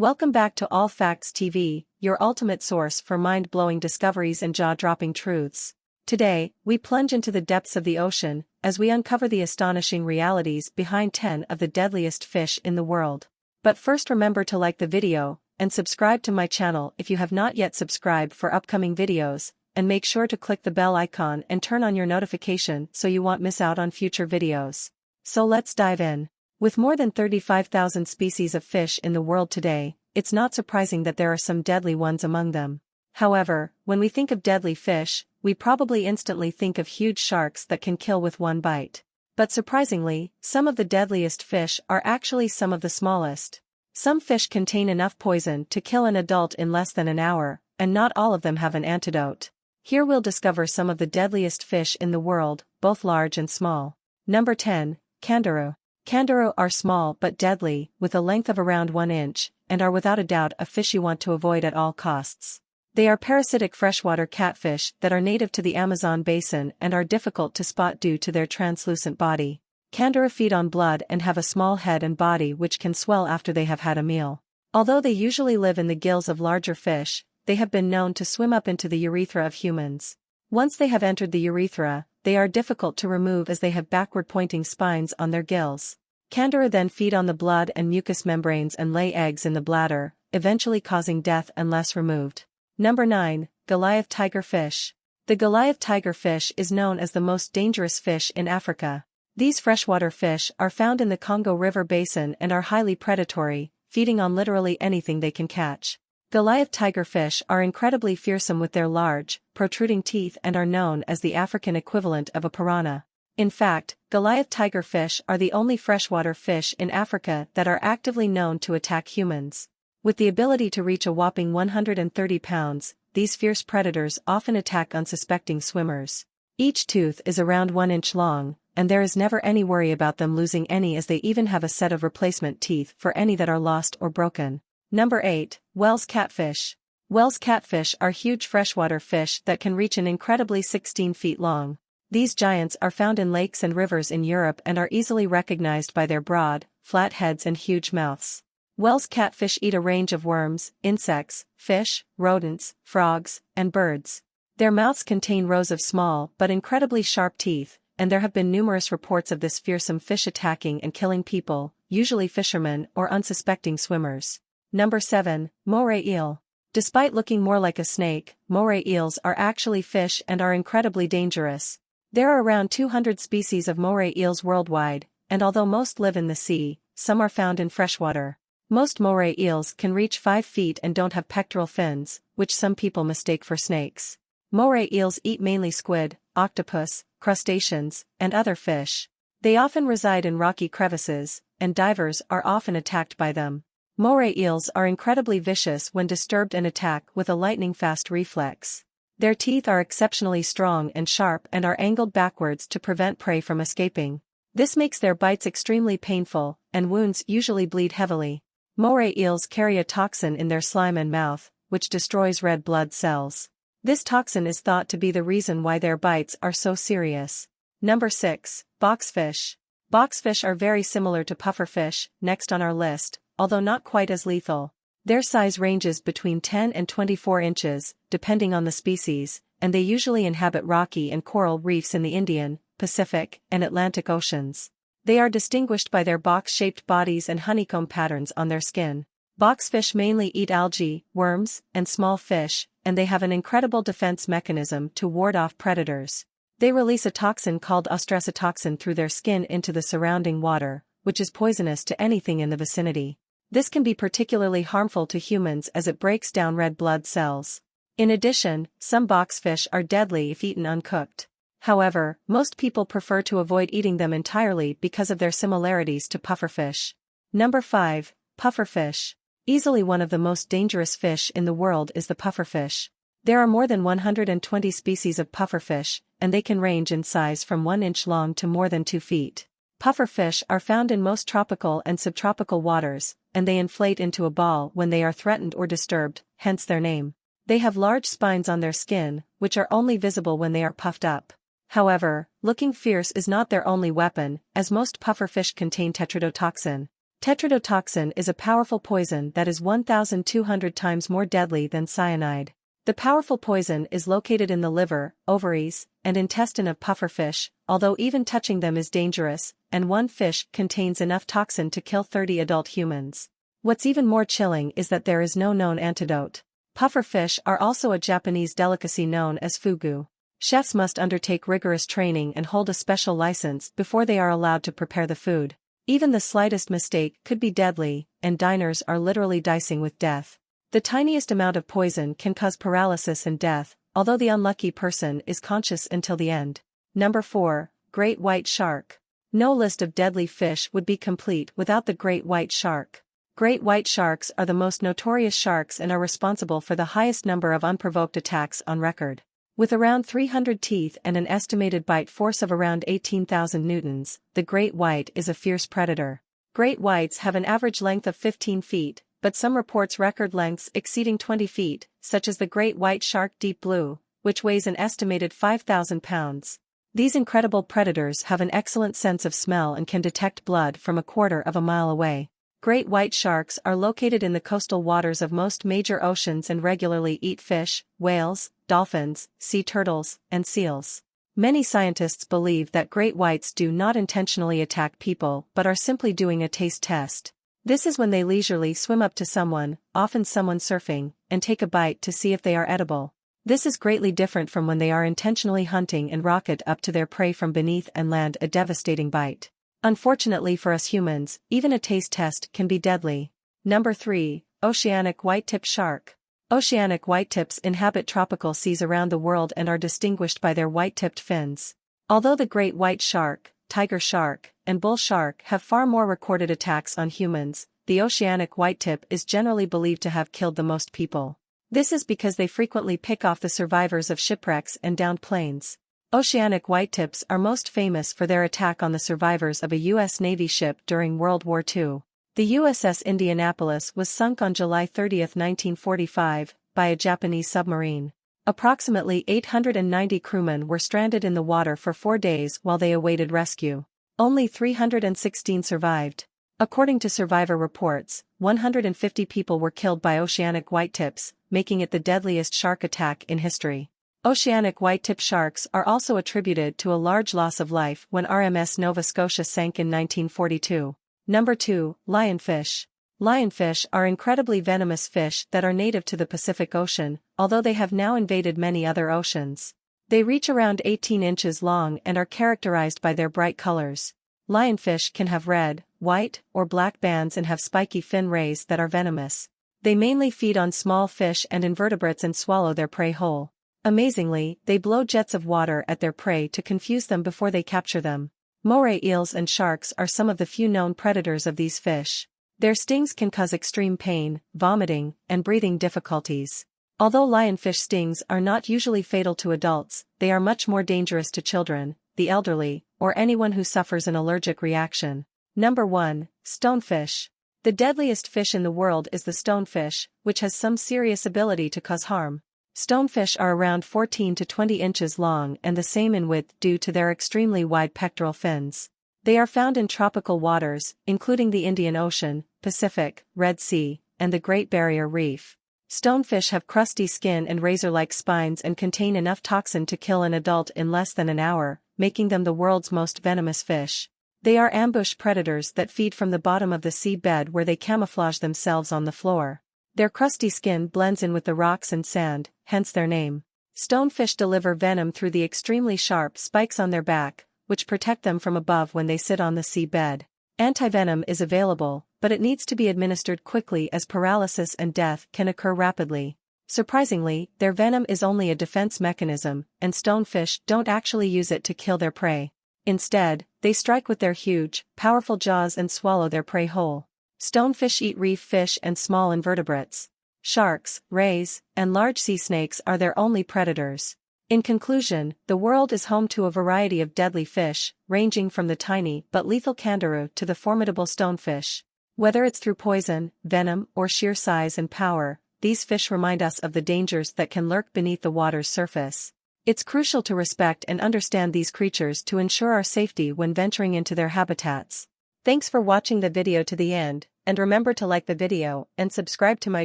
Welcome back to All Facts TV, your ultimate source for mind-blowing discoveries and jaw-dropping truths. Today, we plunge into the depths of the ocean as we uncover the astonishing realities behind 10 of the deadliest fish in the world. But first, remember to like the video and subscribe to my channel if you have not yet subscribed for upcoming videos, and make sure to click the bell icon and turn on your notification so you won't miss out on future videos. So let's dive in. With more than 35,000 species of fish in the world today, it's not surprising that there are some deadly ones among them. However, when we think of deadly fish, we probably instantly think of huge sharks that can kill with one bite. But surprisingly, some of the deadliest fish are actually some of the smallest. Some fish contain enough poison to kill an adult in less than an hour, and not all of them have an antidote. Here we'll discover some of the deadliest fish in the world, both large and small. Number 10. Candora. Candora are small but deadly, with a length of around 1 inch, and are without a doubt a fish you want to avoid at all costs. They are parasitic freshwater catfish that are native to the Amazon basin and are difficult to spot due to their translucent body. Candora feed on blood and have a small head and body which can swell after they have had a meal. Although they usually live in the gills of larger fish, they have been known to swim up into the urethra of humans. Once they have entered the urethra, they are difficult to remove as they have backward-pointing spines on their gills. Candora then feed on the blood and mucous membranes and lay eggs in the bladder, eventually causing death unless removed. Number 9. Goliath Tigerfish. The Goliath Tigerfish is known as the most dangerous fish in Africa. These freshwater fish are found in the Congo River basin and are highly predatory, feeding on literally anything they can catch. Goliath tigerfish are incredibly fearsome with their large, protruding teeth and are known as the African equivalent of a piranha. In fact, Goliath tigerfish are the only freshwater fish in Africa that are actively known to attack humans. With the ability to reach a whopping 130 pounds, these fierce predators often attack unsuspecting swimmers. Each tooth is around 1 inch long, and there is never any worry about them losing any, as they even have a set of replacement teeth for any that are lost or broken. Number 8. Wels catfish. Wels catfish are huge freshwater fish that can reach an incredibly 16 feet long. These giants are found in lakes and rivers in Europe and are easily recognized by their broad, flat heads and huge mouths. Wels catfish eat a range of worms, insects, fish, rodents, frogs, and birds. Their mouths contain rows of small but incredibly sharp teeth, and there have been numerous reports of this fearsome fish attacking and killing people, usually fishermen or unsuspecting swimmers. Number 7. Moray Eel. Despite looking more like a snake, moray eels are actually fish and are incredibly dangerous. There are around 200 species of moray eels worldwide, and although most live in the sea, some are found in freshwater. Most moray eels can reach 5 feet and don't have pectoral fins, which some people mistake for snakes. Moray eels eat mainly squid, octopus, crustaceans, and other fish. They often reside in rocky crevices, and divers are often attacked by them. Moray eels are incredibly vicious when disturbed and attack with a lightning-fast reflex. Their teeth are exceptionally strong and sharp and are angled backwards to prevent prey from escaping. This makes their bites extremely painful, and wounds usually bleed heavily. Moray eels carry a toxin in their slime and mouth, which destroys red blood cells. This toxin is thought to be the reason why their bites are so serious. Number 6. Boxfish. Boxfish are very similar to pufferfish, next on our list, although not quite as lethal. Their size ranges between 10 and 24 inches, depending on the species, and they usually inhabit rocky and coral reefs in the Indian, Pacific, and Atlantic Oceans. They are distinguished by their box-shaped bodies and honeycomb patterns on their skin. Boxfish mainly eat algae, worms, and small fish, and they have an incredible defense mechanism to ward off predators. They release a toxin called ostracotoxin through their skin into the surrounding water, which is poisonous to anything in the vicinity. This can be particularly harmful to humans as it breaks down red blood cells. In addition, some boxfish are deadly if eaten uncooked. However, most people prefer to avoid eating them entirely because of their similarities to pufferfish. Number 5. Pufferfish. Easily one of the most dangerous fish in the world is the pufferfish. There are more than 120 species of pufferfish, and they can range in size from 1 inch long to more than 2 feet. Pufferfish are found in most tropical and subtropical waters, and they inflate into a ball when they are threatened or disturbed, hence their name. They have large spines on their skin, which are only visible when they are puffed up. However, looking fierce is not their only weapon, as most pufferfish contain tetrodotoxin. Tetrodotoxin is a powerful poison that is 1,200 times more deadly than cyanide. The powerful poison is located in the liver, ovaries, and intestine of pufferfish, although even touching them is dangerous, and one fish contains enough toxin to kill 30 adult humans. What's even more chilling is that there is no known antidote. Pufferfish are also a Japanese delicacy known as fugu. Chefs must undertake rigorous training and hold a special license before they are allowed to prepare the food. Even the slightest mistake could be deadly, and diners are literally dicing with death. The tiniest amount of poison can cause paralysis and death, although the unlucky person is conscious until the end. Number 4. Great White Shark. No list of deadly fish would be complete without the great white shark. Great white sharks are the most notorious sharks and are responsible for the highest number of unprovoked attacks on record. With around 300 teeth and an estimated bite force of around 18,000 newtons, the great white is a fierce predator. Great whites have an average length of 15 feet, but some reports record lengths exceeding 20 feet, such as the great white shark deep blue, which weighs an estimated 5,000 pounds. These incredible predators have an excellent sense of smell and can detect blood from a quarter of a mile away. Great white sharks are located in the coastal waters of most major oceans and regularly eat fish, whales, dolphins, sea turtles, and seals. Many scientists believe that great whites do not intentionally attack people but are simply doing a taste test. This is when they leisurely swim up to someone, often someone surfing, and take a bite to see if they are edible. This is greatly different from when they are intentionally hunting and rocket up to their prey from beneath and land a devastating bite. Unfortunately for us humans, even a taste test can be deadly. Number 3. Oceanic Whitetip Shark. Oceanic whitetips inhabit tropical seas around the world and are distinguished by their white-tipped fins. Although the great white shark, tiger shark, and bull shark have far more recorded attacks on humans, the oceanic whitetip is generally believed to have killed the most people. This is because they frequently pick off the survivors of shipwrecks and downed planes. Oceanic whitetips are most famous for their attack on the survivors of a U.S. Navy ship during World War II. The USS Indianapolis was sunk on July 30, 1945, by a Japanese submarine. Approximately 890 crewmen were stranded in the water for 4 days while they awaited rescue. Only 316 survived. According to survivor reports, 150 people were killed by oceanic whitetips, making it the deadliest shark attack in history. Oceanic whitetip sharks are also attributed to a large loss of life when RMS Nova Scotia sank in 1942. Number 2. Lionfish. Lionfish are incredibly venomous fish that are native to the Pacific Ocean, although they have now invaded many other oceans. They reach around 18 inches long and are characterized by their bright colors. Lionfish can have red, white, or black bands and have spiky fin rays that are venomous. They mainly feed on small fish and invertebrates and swallow their prey whole. Amazingly, they blow jets of water at their prey to confuse them before they capture them. Moray eels and sharks are some of the few known predators of these fish. Their stings can cause extreme pain, vomiting, and breathing difficulties. Although lionfish stings are not usually fatal to adults, they are much more dangerous to children, the elderly, or anyone who suffers an allergic reaction. Number 1. Stonefish. The deadliest fish in the world is the stonefish, which has some serious ability to cause harm. Stonefish are around 14 to 20 inches long and the same in width due to their extremely wide pectoral fins. They are found in tropical waters, including the Indian Ocean, Pacific, Red Sea, and the Great Barrier Reef. Stonefish have crusty skin and razor-like spines and contain enough toxin to kill an adult in less than an hour, making them the world's most venomous fish. They are ambush predators that feed from the bottom of the sea bed where they camouflage themselves on the floor. Their crusty skin blends in with the rocks and sand, hence their name. Stonefish deliver venom through the extremely sharp spikes on their back, which protect them from above when they sit on the sea bed. Antivenom is available, but it needs to be administered quickly as paralysis and death can occur rapidly. Surprisingly, their venom is only a defense mechanism, and stonefish don't actually use it to kill their prey. Instead, they strike with their huge, powerful jaws and swallow their prey whole. Stonefish eat reef fish and small invertebrates. Sharks, rays, and large sea snakes are their only predators. In conclusion, the world is home to a variety of deadly fish, ranging from the tiny but lethal Candora to the formidable stonefish. Whether it's through poison, venom, or sheer size and power, these fish remind us of the dangers that can lurk beneath the water's surface. It's crucial to respect and understand these creatures to ensure our safety when venturing into their habitats. Thanks for watching the video to the end, and remember to like the video and subscribe to my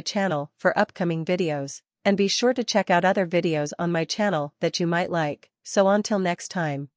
channel for upcoming videos, and be sure to check out other videos on my channel that you might like. So until next time.